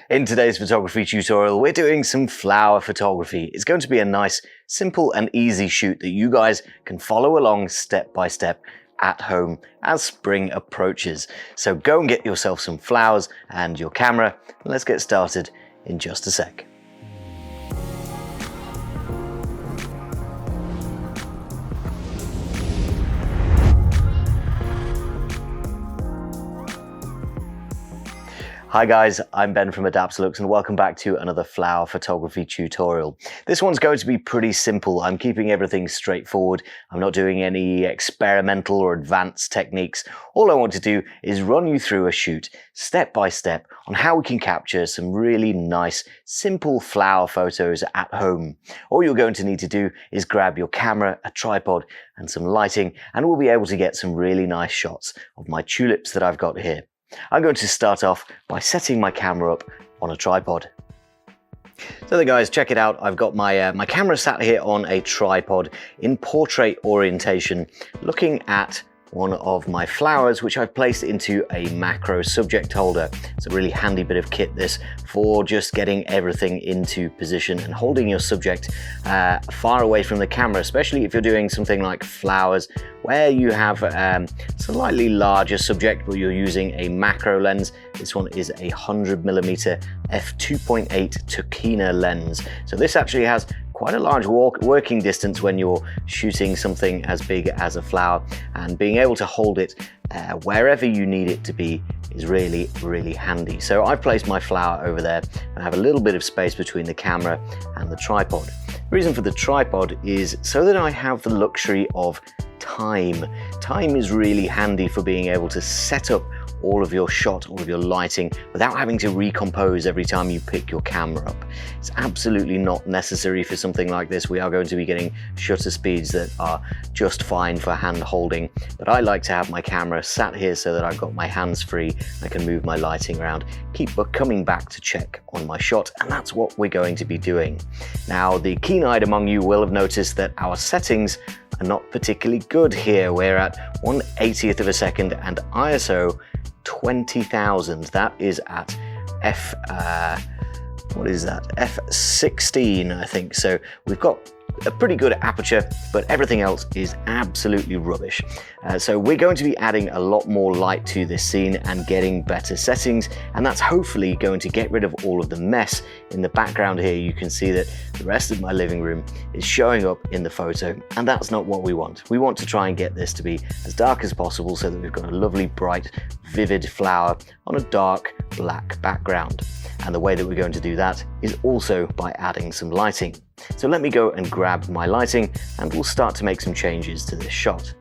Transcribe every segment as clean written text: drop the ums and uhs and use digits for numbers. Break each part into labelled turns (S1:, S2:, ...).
S1: In today's photography tutorial, we're doing some flower photography. It's going to be a nice, simple and easy shoot that you guys can follow along step by step at home as spring approaches. So go and get yourself some flowers and your camera, and let's get started in just a sec. Hi guys, I'm Ben from Adaptalux and welcome back to another flower photography tutorial. This one's going to be pretty simple. I'm keeping everything straightforward. I'm not doing any experimental or advanced techniques. All I want to do is run you through a shoot step by step on how we can capture some really nice, simple flower photos at home. All you're going to need to do is grab your camera, a tripod and some lighting, and we'll be able to get some really nice shots of my tulips that I've got here. I'm going to start off by setting my camera up on a tripod. So there guys, check it out. I've got my camera sat here on a tripod in portrait orientation, looking at one of my flowers, which I've placed into a macro subject holder. It's a really handy bit of kit, this, for just getting everything into position and holding your subject far away from the camera, especially if you're doing something like flowers where you have a slightly larger subject but you're using a macro lens. This one is a 100mm f2.8 Tokina lens. So this actually has quite a large working distance when you're shooting something as big as a flower, and being able to hold it wherever you need it to be is really, really handy. So I've placed my flower over there and I have a little bit of space between the camera and the tripod. The reason for the tripod is so that I have the luxury of time. Time is really handy for being able to set up all of your shot, all of your lighting, without having to recompose every time you pick your camera up. It's absolutely not necessary for something like this. We are going to be getting shutter speeds that are just fine for hand holding, but I like to have my camera sat here so that I've got my hands free. I can move my lighting around, keep coming back to check on my shot, and that's what we're going to be doing. Now, the keen-eyed among you will have noticed that our settings are not particularly good here. We're at 1/80th of a second and ISO 20,000. That is at f16, I think. So we've got a pretty good aperture, but everything else is absolutely rubbish. So we're going to be adding a lot more light to this scene and getting better settings, and that's hopefully going to get rid of all of the mess in the background here. You can see that the rest of my living room is showing up in the photo, and that's not what we want. We want to try and get this to be as dark as possible so that we've got a lovely, bright, vivid flower on a dark black background. And the way that we're going to do that is also by adding some lighting. So let me go and grab my lighting and we'll start to make some changes to this shot.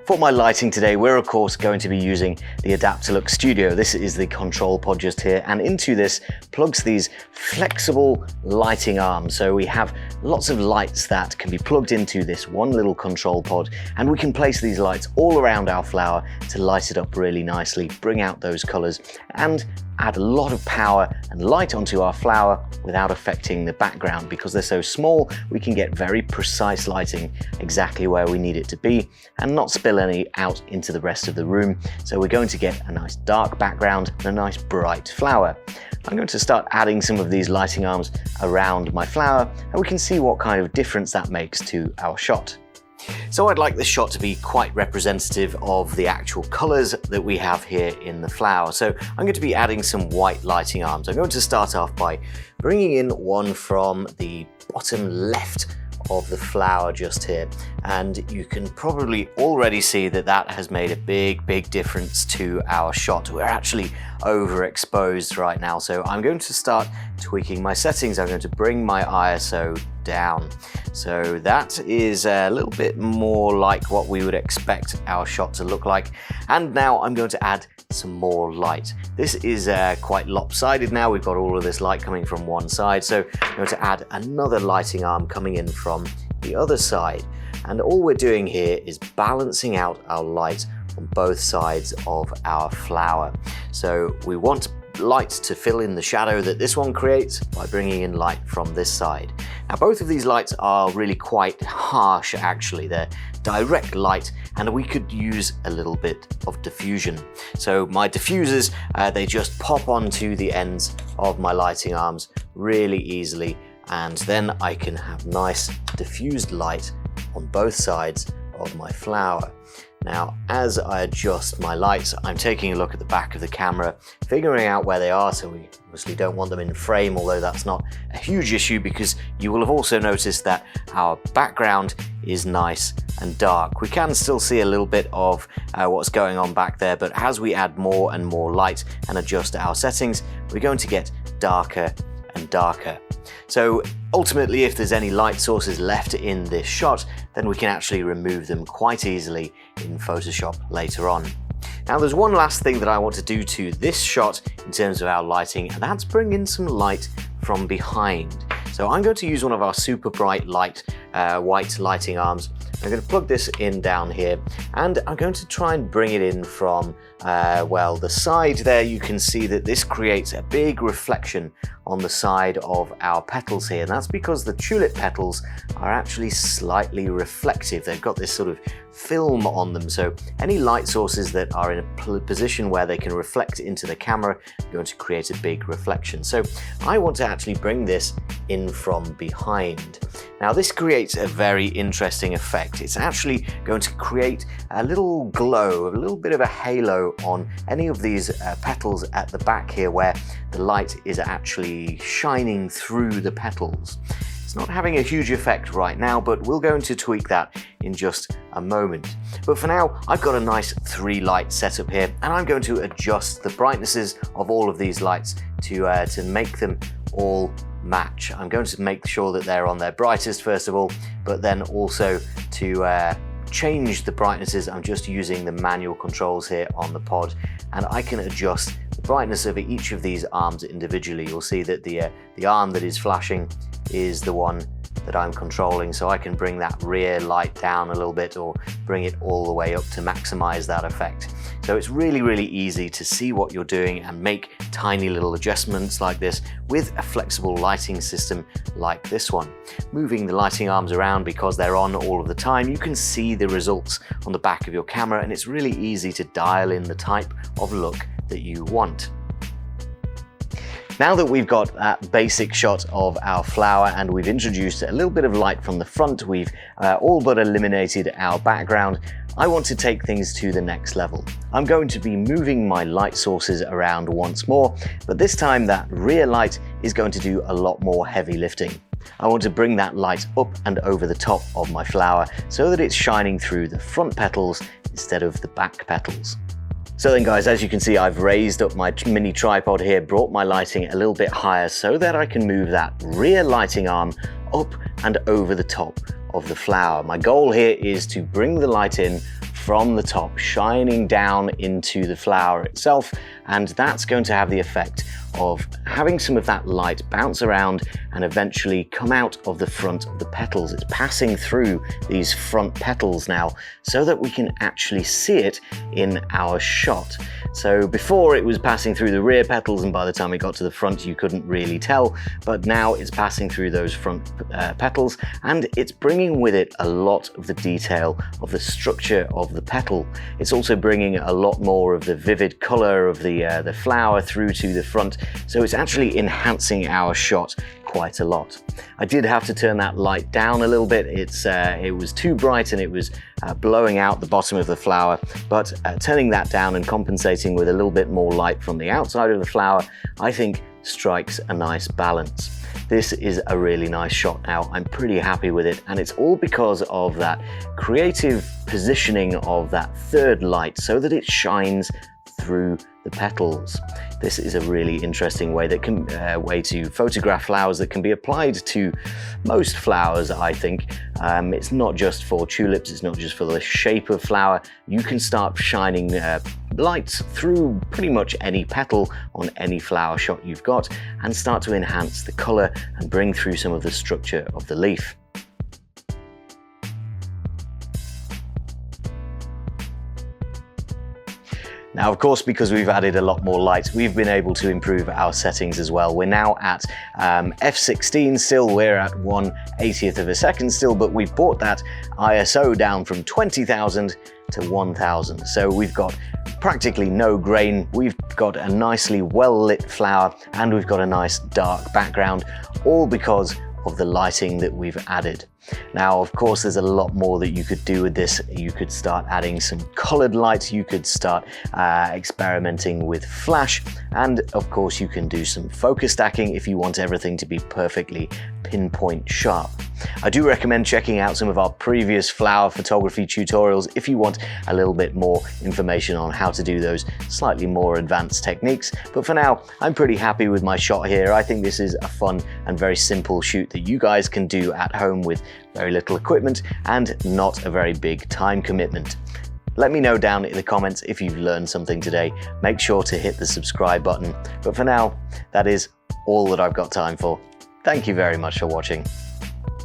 S1: For my lighting today, we're of course going to be using the Adaptalux Studio. This is the control pod just here, and into this plugs these flexible lighting arms. So we have lots of lights that can be plugged into this one little control pod, and we can place these lights all around our flower to light it up really nicely, bring out those colors, and add a lot of power and light onto our flower without affecting the background. Because they're so small, we can get very precise lighting exactly where we need it to be and not spill any out into the rest of the room. So we're going to get a nice dark background and a nice bright flower. I'm going to start adding some of these lighting arms around my flower, and we can see what kind of difference that makes to our shot. So I'd like this shot to be quite representative of the actual colors that we have here in the flower. So I'm going to be adding some white lighting arms. I'm going to start off by bringing in one from the bottom left of the flower just here, and you can probably already see that that has made a big difference to our shot. We're actually overexposed right now, so I'm going to start tweaking my settings. I'm going to bring my ISO down, so that is a little bit more like what we would expect our shot to look like. And now I'm going to add some more light. This is quite lopsided now. We've got all of this light coming from one side, so I'm going to add another lighting arm coming in from the other side. And all we're doing here is balancing out our light on both sides of our flower. So we want light to fill in the shadow that this one creates by bringing in light from this side. Now both of these lights are really quite harsh actually. They're direct light and we could use a little bit of diffusion. So my diffusers, they just pop onto the ends of my lighting arms really easily, and then I can have nice diffused light on both sides of my flower. Now, as I adjust my lights, I'm taking a look at the back of the camera, figuring out where they are, so we obviously don't want them in frame, although that's not a huge issue because you will have also noticed that our background is nice and dark. We can still see a little bit of what's going on back there, but as we add more and more light and adjust our settings, we're going to get darker and darker. So ultimately, if there's any light sources left in this shot, then we can actually remove them quite easily in Photoshop later on. Now there's one last thing that I want to do to this shot in terms of our lighting, and that's bring in some light from behind. So I'm going to use one of our super bright light white lighting arms. I'm going to plug this in down here, and I'm going to try and bring it in from, well, the side there. You can see that this creates a big reflection on the side of our petals here, and that's because the tulip petals are actually slightly reflective. They've got this sort of film on them, so any light sources that are in a position where they can reflect into the camera are going to create a big reflection. So I want to actually bring this in from behind. Now this creates a very interesting effect. It's actually going to create a little glow, a little bit of a halo on any of these petals at the back here where the light is actually shining through the petals. It's not having a huge effect right now, but we're going to tweak that in just a moment. But for now, I've got a nice 3 light setup here, and I'm going to adjust the brightnesses of all of these lights to make them all match. I'm going to make sure that they're on their brightest first of all, but then also to change the brightnesses. I'm just using the manual controls here on the pod, and I can adjust the brightness of each of these arms individually. You'll see that the arm that is flashing is the one that I'm controlling, so I can bring that rear light down a little bit or bring it all the way up to maximize that effect. So it's really, really easy to see what you're doing and make tiny little adjustments like this with a flexible lighting system like this one. Moving the lighting arms around because they're on all of the time, you can see the results on the back of your camera, and it's really easy to dial in the type of look that you want. Now that we've got that basic shot of our flower and we've introduced a little bit of light from the front, we've all but eliminated our background, I want to take things to the next level. I'm going to be moving my light sources around once more, but this time that rear light is going to do a lot more heavy lifting. I want to bring that light up and over the top of my flower so that it's shining through the front petals instead of the back petals. So then guys, as you can see, I've raised up my mini tripod here, brought my lighting a little bit higher so that I can move that rear lighting arm up and over the top of the flower. My goal here is to bring the light in from the top, shining down into the flower itself, and that's going to have the effect of having some of that light bounce around and eventually come out of the front of the petals. It's passing through these front petals now so that we can actually see it in our shot. So before it was passing through the rear petals, and by the time it got to the front you couldn't really tell, but now it's passing through those front petals, and it's bringing with it a lot of the detail of the structure of the petal. It's also bringing a lot more of the vivid color of the flower through to the front, so it's actually enhancing our shot quite a lot. I did have to turn that light down a little bit. It was too bright and it was blowing out the bottom of the flower, but turning that down and compensating with a little bit more light from the outside of the flower, I think strikes a nice balance. This is a really nice shot now. I'm pretty happy with it, and it's all because of that creative positioning of that third light so that it shines through the petals. This is a really interesting way to photograph flowers that can be applied to most flowers, I think. It's not just for tulips, it's not just for the shape of flower. You can start shining lights through pretty much any petal on any flower shot you've got and start to enhance the color and bring through some of the structure of the leaf. Now, of course, because we've added a lot more light, we've been able to improve our settings as well. We're now at f16 still, we're at 1/80th of a second still, but we've brought that ISO down from 20,000 to 1,000. So we've got practically no grain, we've got a nicely well-lit flower, and we've got a nice dark background, all because of the lighting that we've added. Now, of course, there's a lot more that you could do with this. You could start adding some colored lights, you could start experimenting with flash, and of course you can do some focus stacking if you want everything to be perfectly pinpoint sharp. I do recommend checking out some of our previous flower photography tutorials if you want a little bit more information on how to do those slightly more advanced techniques. But for now, I'm pretty happy with my shot here. I think this is a fun and very simple shoot that you guys can do at home with very little equipment and not a very big time commitment. Let me know down in the comments if you've learned something today. Make sure to hit the subscribe button. But for now, that is all that I've got time for. Thank you very much for watching,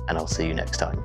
S1: and I'll see you next time.